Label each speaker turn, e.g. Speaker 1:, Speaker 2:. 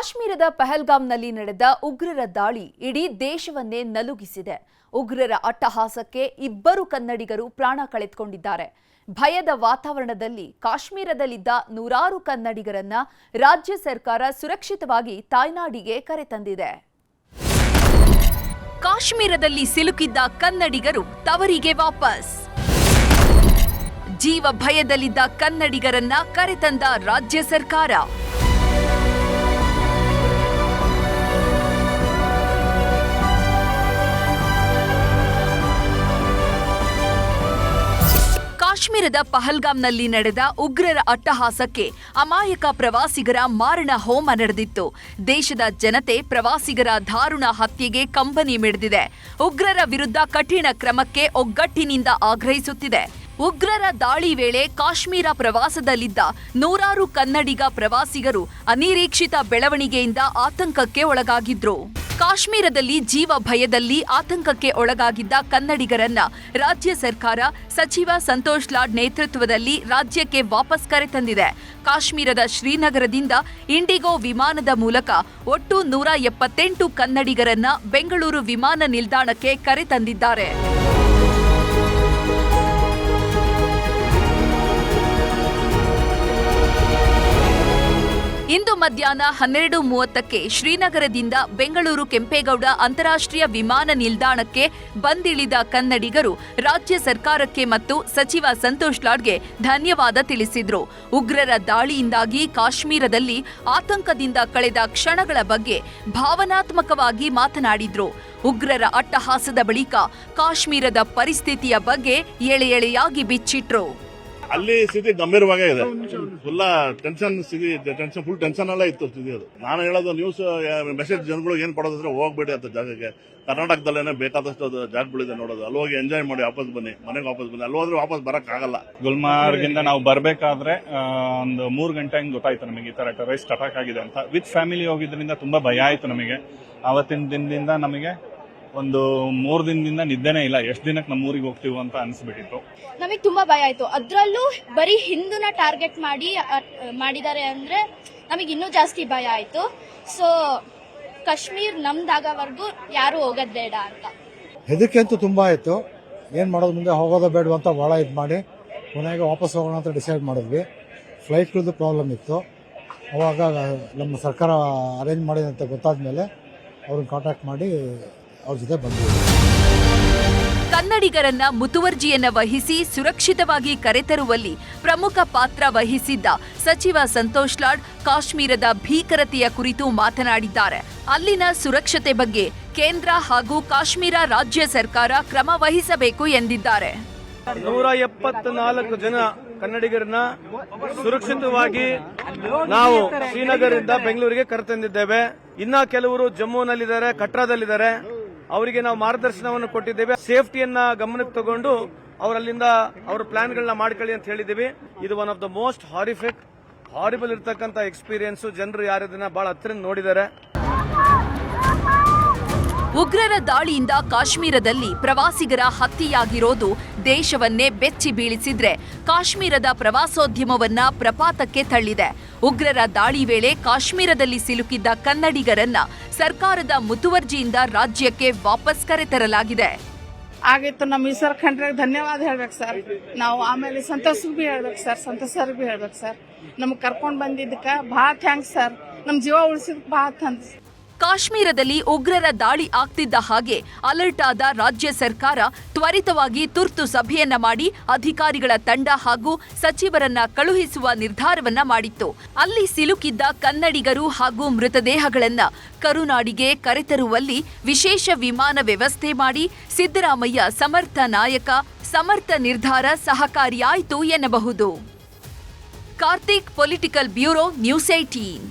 Speaker 1: ಕಾಶ್ಮೀರದ ಪಹಲ್ಗಾಮ್ನಲ್ಲಿ ನಡೆದ ಉಗ್ರರ ದಾಳಿ ಇಡೀ ದೇಶವನ್ನೇ ನಲುಗಿಸಿದೆ. ಉಗ್ರರ ಅಟ್ಟಹಾಸಕ್ಕೆ ಇಬ್ಬರು ಕನ್ನಡಿಗರು ಪ್ರಾಣ ಕಳೆದುಕೊಂಡಿದ್ದಾರೆ. ಭಯದ ವಾತಾವರಣದಲ್ಲಿ ಕಾಶ್ಮೀರದಲ್ಲಿದ್ದ ನೂರಾರು ಕನ್ನಡಿಗರನ್ನ ರಾಜ್ಯ ಸರ್ಕಾರ ಸುರಕ್ಷಿತವಾಗಿ ತಾಯ್ನಾಡಿಗೆ ಕರೆತಂದಿದೆ. ಕಾಶ್ಮೀರದಲ್ಲಿ ಸಿಲುಕಿದ್ದ ಕನ್ನಡಿಗರು ತವರಿಗೆ ವಾಪಸ್. ಜೀವ ಭಯದಲ್ಲಿದ್ದ ಕನ್ನಡಿಗರನ್ನ ಕರೆತಂದ ರಾಜ್ಯ ಸರ್ಕಾರ. ಕಾಶ್ಮೀರದ ಪಹಲ್ಗಾಮ್ನಲ್ಲಿ ನಡೆದ ಉಗ್ರರ ಅಟ್ಟಹಾಸಕ್ಕೆ ಅಮಾಯಕ ಪ್ರವಾಸಿಗರ ಮಾರಣ ಹೋಮ ನಡೆದಿತ್ತು. ದೇಶದ ಜನತೆ ಪ್ರವಾಸಿಗರ ದಾರುಣ ಹತ್ಯೆಗೆ ಕಂಬನಿ ಮಿಡಿದಿದೆ. ಉಗ್ರರ ವಿರುದ್ಧ ಕಠಿಣ ಕ್ರಮಕ್ಕೆ ಒಗ್ಗಟ್ಟಿನಿಂದ ಆಗ್ರಹಿಸುತ್ತಿದೆ. ಉಗ್ರರ ದಾಳಿ ವೇಳೆ ಕಾಶ್ಮೀರ ಪ್ರವಾಸದಲ್ಲಿದ್ದ ನೂರಾರು ಕನ್ನಡಿಗ ಪ್ರವಾಸಿಗರು ಅನಿರೀಕ್ಷಿತ ಬೆಳವಣಿಗೆಯಿಂದ ಆತಂಕಕ್ಕೆ ಒಳಗಾಗಿದ್ರು. ಕಾಶ್ಮೀರದಲ್ಲಿ ಜೀವ ಭಯದಲ್ಲಿ ಆತಂಕಕ್ಕೆ ಒಳಗಾಗಿದ್ದ ಕನ್ನಡಿಗರನ್ನ ರಾಜ್ಯ ಸರ್ಕಾರ ಸಚಿವ ಸಂತೋಷ್ ಲಾಡ್ ನೇತೃತ್ವದಲ್ಲಿ ರಾಜ್ಯಕ್ಕೆ ವಾಪಸ್ ಕರೆತಂದಿದೆ. ಕಾಶ್ಮೀರದ ಶ್ರೀನಗರದಿಂದ ಇಂಡಿಗೋ ವಿಮಾನದ ಮೂಲಕ ಒಟ್ಟು 178 ಕನ್ನಡಿಗರನ್ನ ಬೆಂಗಳೂರು ವಿಮಾನ ನಿಲ್ದಾಣಕ್ಕೆ ಕರೆತಂದಿದ್ದಾರೆ. ಇಂದು ಮಧ್ಯಾಹ್ನ 12:30ಕ್ಕೆ ಶ್ರೀನಗರದಿಂದ ಬೆಂಗಳೂರು ಕೆಂಪೇಗೌಡ ಅಂತಾರಾಷ್ಟ್ರೀಯ ವಿಮಾನ ನಿಲ್ದಾಣಕ್ಕೆ ಬಂದಿಳಿದ ಕನ್ನಡಿಗರು ರಾಜ್ಯ ಸರ್ಕಾರಕ್ಕೆ ಮತ್ತು ಸಚಿವ ಸಂತೋಷ್ ಲಾಡ್ಗೆ ಧನ್ಯವಾದ ತಿಳಿಸಿದ್ರು. ಉಗ್ರರ ದಾಳಿಯಿಂದಾಗಿ ಕಾಶ್ಮೀರದಲ್ಲಿ ಆತಂಕದಿಂದ ಕಳೆದ ಕ್ಷಣಗಳ ಬಗ್ಗೆ ಭಾವನಾತ್ಮಕವಾಗಿ ಮಾತನಾಡಿದ್ರು. ಉಗ್ರರ ಅಟ್ಟಹಾಸದ ಬಳಿಕ ಕಾಶ್ಮೀರದ ಪರಿಸ್ಥಿತಿಯ ಬಗ್ಗೆ ಎಳೆಯಾಗಿ ಬಿಚ್ಚಿಟ್ರು.
Speaker 2: ಅಲ್ಲಿ ಸ್ಥಿತಿ ಗಂಭೀರವಾಗೇ ಇದೆ. ಫುಲ್ ಟೆನ್ಷನ್ ಎಲ್ಲ ಇತ್ತು ಸ್ಥಿತಿ. ಅದು ನಾನು ಹೇಳೋದು ನ್ಯೂಸ್ ಮೆಸೇಜ್ ಜನಗಳು ಏನ್ ಕೊಡೋದಂದ್ರೆ ಹೋಗ್ಬೇಡಿ ಅಂತ ಜಾಗಕ್ಕೆ. ಕರ್ನಾಟಕದಲ್ಲೇನೆ ಬೇಕಾದಷ್ಟು ಜಾಗಗಳಿದೆ ನೋಡೋದು. ಅಲ್ಲಿ ಹೋಗಿ ಎಂಜಾಯ್ ಮಾಡಿ ವಾಪಸ್ ಬನ್ನಿ, ಮನೆಗೆ ವಾಪಸ್ ಬನ್ನಿ. ಅಲ್ಲಿ ಹೋದ್ರೆ ವಾಪಸ್ ಬರಕ್ ಆಗಲ್ಲ.
Speaker 3: ಗುಲ್ಮಾರ್ಗಿಂದ ನಾವು ಬರ್ಬೇಕಾದ್ರೆ ಒಂದು 3 ಗಂಟೆ ಹಂಗೆ ಗೊತ್ತಾಯ್ತು ನಮಗೆ ಈ ತರ ಟೆರರಿಸ್ಟ್ ಅಟ್ಯಾಕ್ ಆಗಿದೆ ಅಂತ. ವಿತ್ ಫ್ಯಾಮಿಲಿ ಹೋಗಿದ್ರಿಂದ ತುಂಬಾ ಭಯ ಆಯ್ತು ನಮಗೆ. ಆವತ್ತಿನ ದಿನದಿಂದ ನಮಗೆ ಒಂದು 3 ದಿನದಿಂದ ನಿದ್ದೆನೇ ಇಲ್ಲ. ಎಷ್ಟು ದಿನಕ್ಕೆ ನಮ್ಮ ಊರಿಗೆ ಹೋಗ್ತೀವಿ ಅಂತ ಅನಿಸ್ಬಿಟ್ಟಿತ್ತು.
Speaker 4: ನಮಗೆ ತುಂಬಾ ಭಯ ಆಯ್ತು. ಅದ್ರಲ್ಲೂ ಬರೀ ಹಿಂದೂನ ಟಾರ್ಗೆಟ್ ಮಾಡಿದ್ದಾರೆ ಅಂದ್ರೆ ನಮಗೆ ಇನ್ನೂ ಜಾಸ್ತಿ ಭಯ ಆಯ್ತು. ಸೊ ಕಾಶ್ಮೀರ್ ನಮ್ದಾಗವರೆಗೂ ಯಾರು ಹೋಗೋದ್ ಬೇಡ ಅಂತ
Speaker 5: ಹೆದರಿಕೆ ಅಂತೂ ತುಂಬಾ ಆಯ್ತು. ಏನ್ ಮಾಡೋದು, ಮುಂದೆ ಹೋಗೋದೋ ಬೇಡ ಅಂತ ಬಹಳ ಇದು ಮಾಡಿ ಕೊನೆಗೆ ವಾಪಸ್ ಹೋಗೋಣ ಅಂತ ಡಿಸೈಡ್ ಮಾಡಿದ್ವಿ. ಫ್ಲೈಟ್ಗಳದ್ದು ಪ್ರಾಬ್ಲಮ್ ಇತ್ತು. ಅವಾಗ ನಮ್ಮ ಸರ್ಕಾರ ಅರೇಂಜ್ ಮಾಡಿದೆ ಅಂತ ಗೊತ್ತಾದ್ಮೇಲೆ ಅವ್ರನ್ನ ಕಾಂಟ್ಯಾಕ್ಟ್ ಮಾಡಿ ಅವ್ರ ಜೊತೆ ಬಂದ್ವಿ.
Speaker 1: ಕನ್ನಡಿಗರನ್ನ ಮುತುವರ್ಜಿಯನ್ನ ವಹಿಸಿ ಸುರಕ್ಷಿತವಾಗಿ ಕರೆತರುವಲ್ಲಿ ಪ್ರಮುಖ ಪಾತ್ರ ವಹಿಸಿದ್ದ ಸಚಿವ ಸಂತೋಷ್ ಲಾಡ್ ಕಾಶ್ಮೀರದ ಭೀಕರತೆಯ ಕುರಿತು ಮಾತನಾಡಿದ್ದಾರೆ. ಅಲ್ಲಿನ ಸುರಕ್ಷತೆ ಬಗ್ಗೆ ಕೇಂದ್ರ ಹಾಗೂ ಕಾಶ್ಮೀರ ರಾಜ್ಯ ಸರ್ಕಾರ ಕ್ರಮ ವಹಿಸಬೇಕು ಎಂದಿದ್ದಾರೆ.
Speaker 6: 174 ಜನ ಕನ್ನಡಿಗರನ್ನ ಸುರಕ್ಷಿತವಾಗಿ ನಾವು ಶ್ರೀನಗರದಿಂದ ಬೆಂಗಳೂರಿಗೆ ಕರೆತಂದಿದ್ದೇವೆ. ಇನ್ನ ಕೆಲವರು ಜಮ್ಮುನಲ್ಲಿದ್ದಾರೆ, ಕಟ್ರಾದಲ್ಲಿದ್ದಾರೆ. ಅವರಿಗೆ ನಾವು ಮಾರ್ಗದರ್ಶನವನ್ನು ಕೊಟ್ಟಿದ್ದೇವೆ. ಸೇಫ್ಟಿಯನ್ನ ಗಮನಕ್ಕೆ ತಗೊಂಡು ಅವರಲ್ಲಿಂದ ಅವರ ಪ್ಲಾನ್ಗಳನ್ನ ಮಾಡ್ಕೊಳ್ಳಿ ಅಂತ ಹೇಳಿದ್ದೀವಿ. ಇದು one of the most horrible ಇರ್ತಕ್ಕಂಥ ಎಕ್ಸ್ಪೀರಿಯನ್ಸ್. ಜನರು ಯಾರದನ್ನ ಬಹಳ ಹತ್ತಿರ ನೋಡಿದ್ದಾರೆ.
Speaker 1: ಉಗ್ರರ ದಾಳಿಯಿಂದ ಕಾಶ್ಮೀರದಲ್ಲಿ ಪ್ರವಾಸಿಗರ ಹತ್ಯೆಯಾಗಿರೋದು ದೇಶವನ್ನೇ ಬೆಚ್ಚಿ ಬೀಳಿಸಿದ್ರೆ ಕಾಶ್ಮೀರದ ಪ್ರವಾಸೋದ್ಯಮವನ್ನ ಪ್ರಪಾತಕ್ಕೆ ತಳ್ಳಿದೆ. ಉಗ್ರರ ದಾಳಿ ವೇಳೆ ಕಾಶ್ಮೀರದಲ್ಲಿ ಸಿಲುಕಿದ್ದ ಕನ್ನಡಿಗರನ್ನ ಸರ್ಕಾರದ ಮುತುವರ್ಜಿಯಿಂದ ರಾಜ್ಯಕ್ಕೆ ವಾಪಸ್ ಕರೆತರಲಾಗಿದೆ.
Speaker 7: ಆಗಿತ್ತು ನಮ್ಮ ಈಶ್ವರ ಖಂಡ್ರಿಗೆ ಧನ್ಯವಾದ ಹೇಳ್ಬೇಕು ಸರ್. ನಾವು ಆಮೇಲೆ ಸಂತೋಷ್ ಬಿ ಹೇಳ್ಬೇಕು ಸರ್, ಸಂತೋಷ್ ಸರ್ ಬಿ ಹೇಳ್ಬೇಕು ಸರ್. ನಮ್ಗೆ ಕರ್ಕೊಂಡ್ ಬಂದಿದ್ದಕ್ಕ ಭಾಳ ಥ್ಯಾಂಕ್ಸ್ ಸರ್. ನಮ್ ಜೀವ ಉಳಿಸಿದಕ್ಕೆ ಭಾಳ ಥ್ಯಾಂಕ್ಸ್.
Speaker 1: ಕಾಶ್ಮೀರದಲ್ಲಿ ಉಗ್ರರ ದಾಳಿ ಆಗ್ತಿದ್ದ ಹಾಗೆ ಅಲರ್ಟ್ ಆದ ರಾಜ್ಯ ಸರ್ಕಾರ ತ್ವರಿತವಾಗಿ ತುರ್ತು ಸಭೆಯನ್ನ ಮಾಡಿ ಅಧಿಕಾರಿಗಳ ತಂಡ ಹಾಗೂ ಸಚಿವರನ್ನ ಕಳುಹಿಸುವ ನಿರ್ಧಾರವನ್ನ ಮಾಡಿತ್ತು. ಅಲ್ಲಿ ಸಿಲುಕಿದ್ದ ಕನ್ನಡಿಗರು ಹಾಗೂ ಮೃತದೇಹಗಳನ್ನ ಕರುನಾಡಿಗೆ ಕರೆತರುವಲ್ಲಿ ವಿಶೇಷ ವಿಮಾನ ವ್ಯವಸ್ಥೆ ಮಾಡಿ ಸಿದ್ದರಾಮಯ್ಯ ಸಮರ್ಥ ನಾಯಕ, ಸಮರ್ಥ ನಿರ್ಧಾರ ಸಹಕಾರಿಯಾಯಿತು ಎನ್ನಬಹುದು. Karthik, political bureau, news 18.